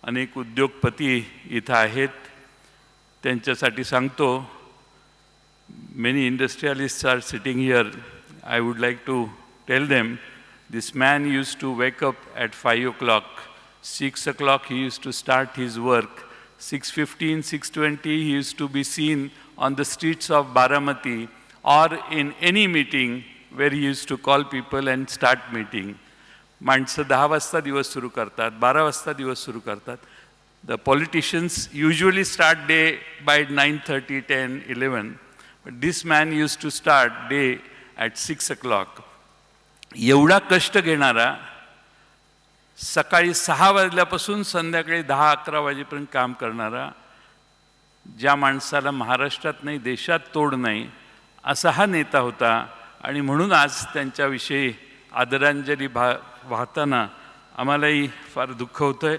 अनेक उद्योगपती इथं आहेत, त्यांच्यासाठी सांगतो. Many industrialists are sitting here. I would like to tell them, this man used to wake up at 5 o'clock. 6 o'clock he used to start his work. 6:15, 6:20 he used to be seen on the streets of Baramati or in any meeting where he used to call people and start meeting. माणसं 10 वाजता दिवस सुरू करतात, 12 वाजता दिवस सुरू करतात. The politicians usually start day by 9:30, 10, 11. But this man used to start day at 6 o'clock. एवढा कष्ट घेणारा, सकाळी 6 वाजल्यापासून संध्याकाळी 10-11 वाजेपर्यंत काम करणारा, ज्या माणसाला महाराष्ट्रात नाही देशात तोड नाही, असा हा नेता होता. आणि म्हणून आज त्यांच्याविषयी आदरांजली वाहताना आम्हालाही फार दुःख होतंय.